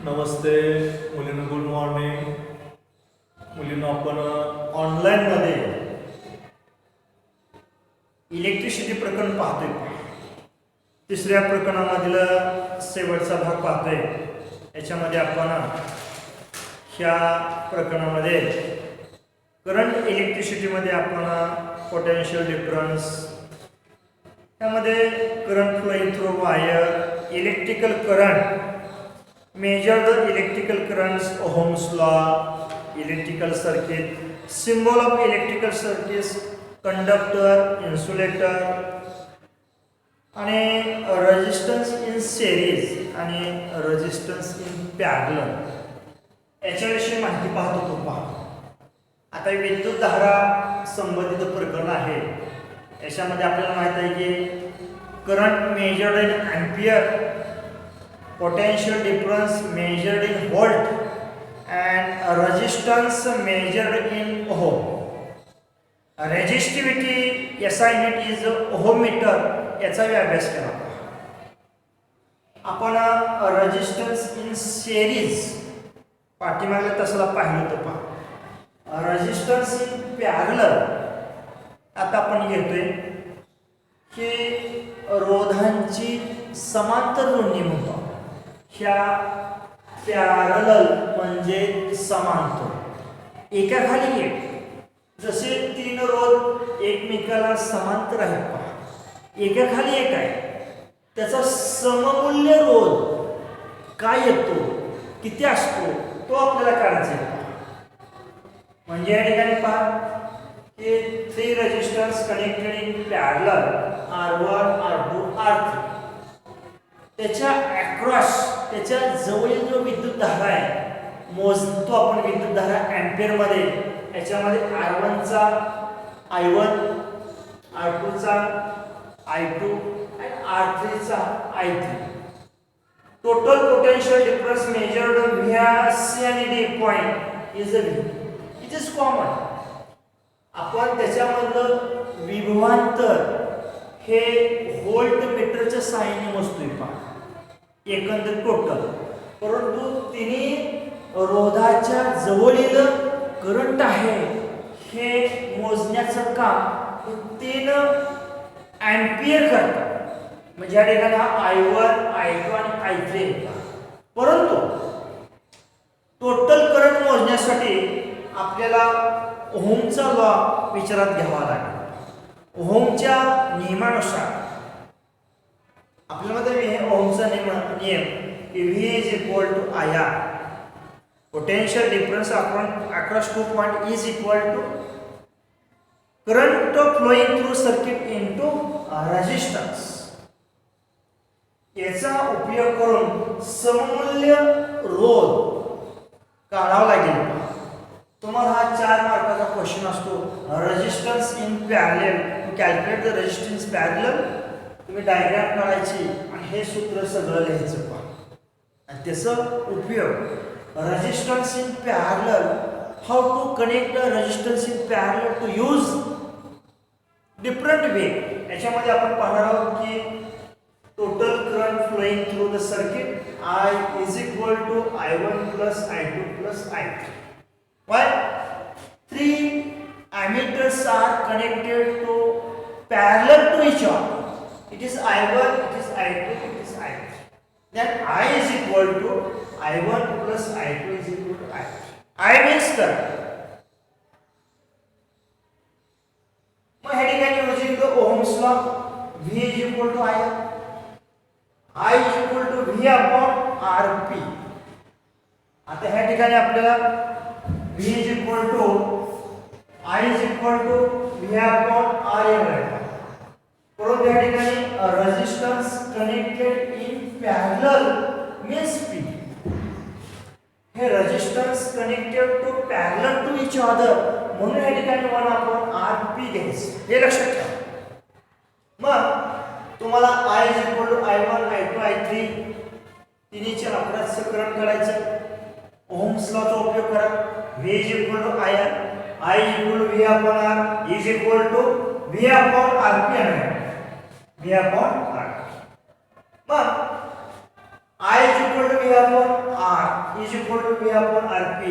नमस्ते मुलींनो, good morning. मुलींनो, आपण ऑनलाईनमध्ये electricity प्रकरण पाहतोय. तिसऱ्या प्रकरणामधील शेवटचा भाग पाहतोय. याच्यामध्ये आपण ह्या प्रकरणामध्ये करंट इलेक्ट्रिसिटीमध्ये आपण पोटेन्शियल डिफरन्स, त्यामध्ये current flowing through wire, electrical current, measure the electrical currents, Ohm's law, electrical circuit, symbol of electrical circuits, conductor, insulator, आणि resistance in series आणि resistance in parallel याच्याविषयी माहिती पाहत होतो. पहा, आता विद्युत धारा संबंधित प्रकरण आहे. याच्यामध्ये आपल्याला माहित आहे की current measured in ampere, potential difference measured in volt, and resistance measured in ohm. Resistivity SI unit is ohm meter. याचा अभ्यास केला. आपण रेजिस्टन्स इन सिरीज पाठीमागल्या तासाला पाहिलं होतं. पहा, रेजिस्टन्स इन पॅरलल आता आपण घेतोय की रोधांची समांतर जोडणी म्हणतो. ह्या पॅरलल म्हणजे समांतर, एकाखाली एक. जसे तीन रोध एकमेकाला समांतर आहेत, एकाखाली एक आहे, त्याचा सममूल्य रोध काय येतो, किती असतो, तो आपल्याला काढायचा आहे. म्हणजे या ठिकाणी पहा की 3 resistance connected in parallel R1, R2, R3. त्याच्या अक्रॉस, त्याच्या जवळील जो विद्युत धारा आहे मोजतो आपण विद्युत धारा एम्पियर मध्ये. याच्यामध्ये R1 चा I1, R2 चा I2 आणि R3 चा I3. Total potential difference measured via C आणि D point is V. It is common. आपण त्याच्यामधलं विभवांतर हे व्होल्ट मीटरच्या साहाय्याने मोजतोय. पहा, एकंदर टोटल. परंतु तिन्ही रोधाच्या जवळील करंट आहे हे मोजण्याचं काम 3 एम्पियर करतात. म्हणजे या ठिकाणी हा I1, I2 आणि I3 आहे. परंतु टोटल करंट मोजण्यासाठी आपल्याला ओहमचा लॉ विचारात घ्यावा लागेल. ओहमच्या नियमानुसार आपल्याला ओहमचा नियम V is equal to IR, potential difference across 2 point is equal to current flowing through circuit into resistance. याचा उपयोग करून सममूल्य रोध काढावा लागेल. तुम्हाला हा 4 मार्काचा क्वेश्चन असतो. Resistance in parallel, to calculate the resistance parallel तुम्ही डायग्राम काढायची आणि हे सूत्र सगळं लिहायचं. पहा, आणि त्याचा उपयोग resistance in parallel, how to connect the resistance in parallel to use different way. याच्यामध्ये आपण पाहणार आहोत की total current flowing through the circuit I is equal to I1 plus I2 plus I3. Why? 3 ammeters are connected to parallel to each other. It is I1, it is I2, it is I3. Then I is equal to I1 plus I2 is equal to I3. I means current. मग ह्या ठिकाणी using the Ohm's law, V is equal to IR. I is equal to V upon RP. आता ह्या ठिकाणी आपल्याला V is equal to I is equal to V upon RM आहे. परंतु या ठिकाणी resistance connected in parallel means P. हे resistance connected to parallel to each other, म्हणून या ठिकाणी 1 upon RP घ्यायचं. हे लक्षात ठेवा. मग तुम्हाला I is equal to I1, I2, I3 तिन्हीच्या अक्रॉसचं करंट काढायचं. ओहम्स लॉ चा उपयोग करा. V is equal to IR, I is equal to V upon R is equal to V upon RP आहे. V upon R. मग I is equal to V upon R is equal to V upon RP.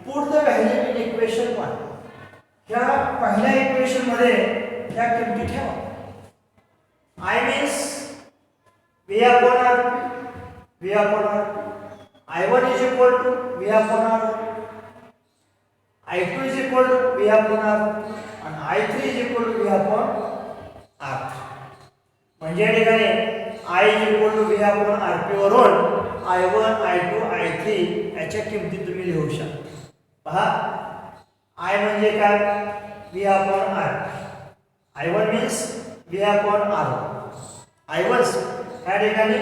Put the value in equation 1. ह्या पहिल्या equation मध्ये ह्या किमती ठेवा. I means V upon RP, V upon RP. I1 is equal to V upon R1. I2 is equal to V upon R2 and I3 is equal to V upon R3. म्हणजे या ठिकाणी I is equal to V upon RP वरून I1, I2, I3 याच्या किमती तुम्ही लिहू शकता. पहा I म्हणजे काय V upon RP. I1 means V upon R1. I1 या ठिकाणी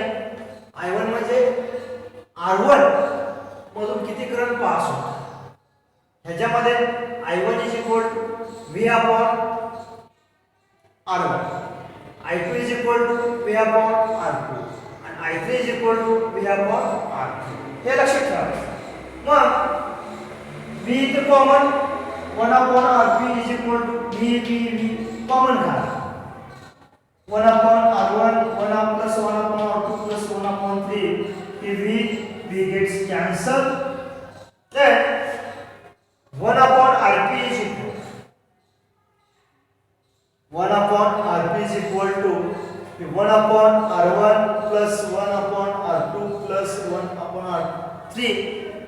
I1 म्हणजे R1 मधून किती करंट पास होतो ह्याच्यामध्ये I1 is equal to V upon R1. I2 is equal to V upon R2 and I3 is equal to V upon R3. हे लक्षात ठेवा. मग V इथे common 1 upon RP is equal to V common घ्या. 1 upon R1 1 plus 1 upon R2 plus 1 upon 3 हे V gets cancelled. Then 1 upon RP is equal 1 upon RP is equal to 1 upon R1 plus 1 upon R2 plus 1 upon R3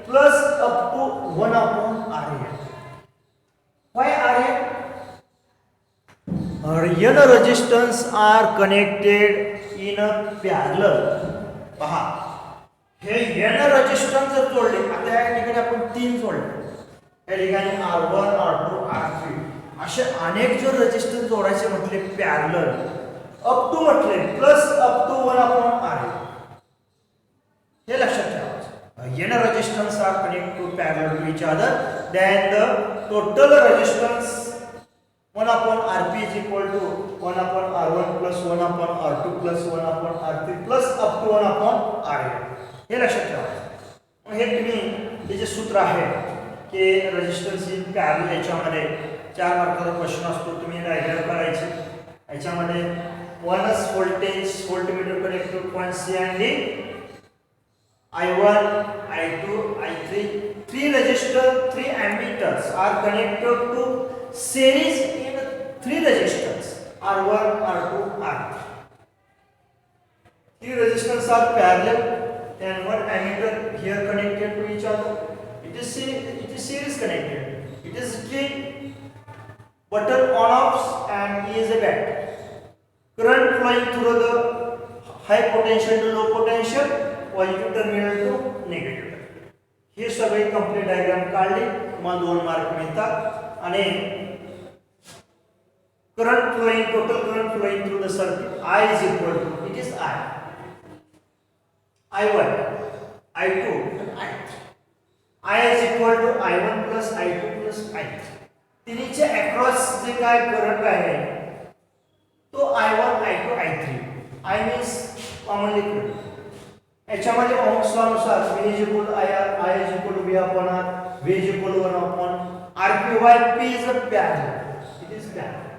plus up to 1 upon RN. Why RN? N resistance are connected in a parallel. पहा हे N resistance जर जोडले आता या ठिकाणी आपण 3 जोडले या ठिकाणी R1 R2 R3 असे अनेक जर रेजिस्टन्स जोडायचे म्हटले पॅरलल अप टू म्हटले plus up to 1 upon R हे लक्षात ठेवायचं. N resistance are connected to parallel to each other, then the total resistance 1 upon RP is equal to 1 upon R1 plus 1 upon R2 plus 1 upon R3 plus up to 1 upon RN हे लक्षात ठेवायचं. हे तुम्ही हे जे सूत्र आहे की रेजिस्टन्स इन पॅरलल याच्यामध्ये 4 मार्काचा क्वेश्चन असतो. तुम्ही डायग्राम करायची याच्यामध्ये 1 voltage voltmeter connected point C and D, I1 I2 I3 3 resistor 3 ammeters are connected to series in 3 resistors R1 R2 R3. 3 resistors are parallel and 1 ammeter here connected to each other. It is series connected. It is key button on offs and E is a battery. Current flowing through the high potential to low potential, positive terminal to negative terminal. हे सगळे complete diagram काढले तुम्हाला 2 mark मिळतात. आणि current flowing total current flowing through the circuit I is equal to it is I1 I2 and I3. I is equal to I1 plus I2 plus I3. तिन्हीचे across जे काय current आहे तो I1 I2 I3. I means commonly current याच्यामध्ये ohms law नुसार V is equal to IR, I is equal to V upon R, V is equal to 1 upon RP. Why P is a parallel? It is parallel.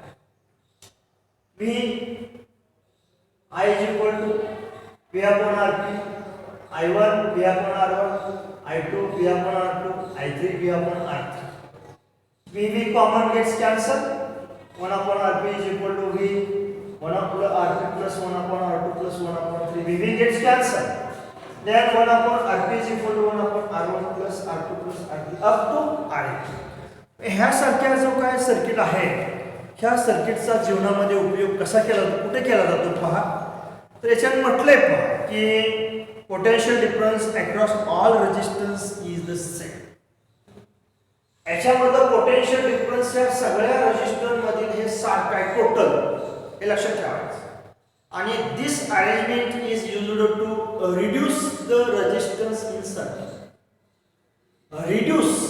V I is equal to V upon RP, I1 V upon R1, I2 V upon R2, I3 V upon R3. V common gets cancelled. 1 upon RP is equal to V 1 upon RP plus 1 upon R2 plus 1 upon 3. V gets cancelled. Then 1 upon RP is equal to 1 upon R1 plus R2 plus R3 up to RN. ह्या सारख्या जो काय circuit आहे ह्या सर्किटचा जीवनामध्ये उपयोग कसा केला जातो कुठे केला जातो पहा. तर याच्यात म्हटलंय पहा की potential difference across all resistance is the same. याच्यामध्ये पोटेन्शियल डिफरन्स या सगळ्या रेजिस्टन्स मधील हे सारखं आहे टोटल हे लक्षात ठेवायचं. आणि this arrangement is used to reduce the resistance in circuit. Reduce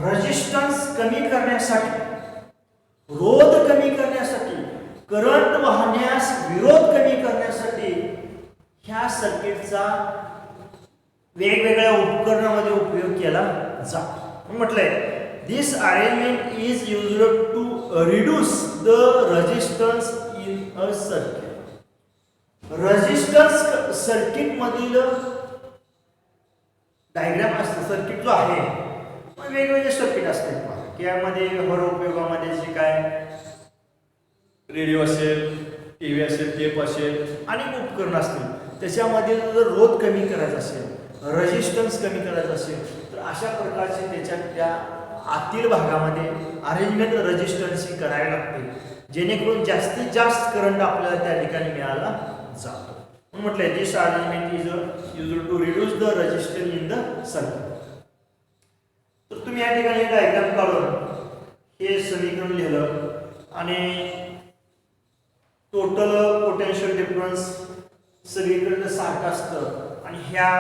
resistance कमी करण्यासाठी रोध कमी करण्यासाठी करंट वाहण्यास विरोध कमी करण्यासाठी ह्या सर्किटचा वेगवेगळ्या उपकरणामध्ये उपयोग केला जातो. म्हटलंय this arrangement is used to reduce the resistance in a circuit. Resistance circuit मधील डायग्राम असतं. सर्किट जो आहे मग वेगवेगळे सर्किट असतात की यामध्ये हर उपयोगामध्ये जे काय रेडिओ असेल, टी व्ही असेल, टेप असेल अनेक उपकरणं असतील. त्याच्यामध्ये जर रोध कमी करायचा असेल, रेजिस्टन्स कमी करायचा असेल तर अशा प्रकारचे त्याच्या त्या आतील भागामध्ये अरेंजमेंट रेजिस्टन्स ही करावी लागते जेणेकरून जास्तीत जास्त करंट आपल्याला त्या ठिकाणी मिळाला जातो. म्हणून म्हटलंय this arrangement is used to reduce the resistance in the circuit. तर तुम्ही या ठिकाणी डायग्राम काढून हे समीकरण लिहिलं आणि टोटल पोटेन्शियल डिफरन्स सगळीकडे सारखं असतं आणि ह्या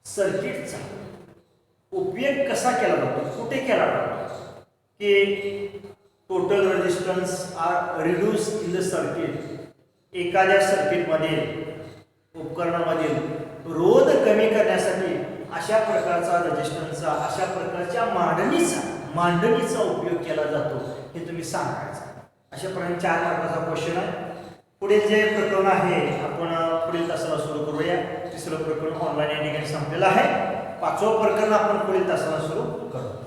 सर्किटचा उपयोग कसा केला जातो, कुठे केला जातो की total resistance are reduce in the circuit. एखाद्या सर्किटमध्ये उपकरणामधील रोध कमी करण्यासाठी अशा प्रकारचा रेजिस्टन्सचा, अशा प्रकारच्या मांडणीचा उपयोग केला जातो हे तुम्ही सांगायचं. अशा प्रकारे 4 मार्काचा क्वेश्चन आहे. पुढील जे प्रकरण आहे आपण पुढील तासाला सुरू करूया. तिसरं प्रकरण ऑनलाईन या ठिकाणी संपलेलं आहे. 5वं प्रकरण आपण पुढील तासाला सुरू करू.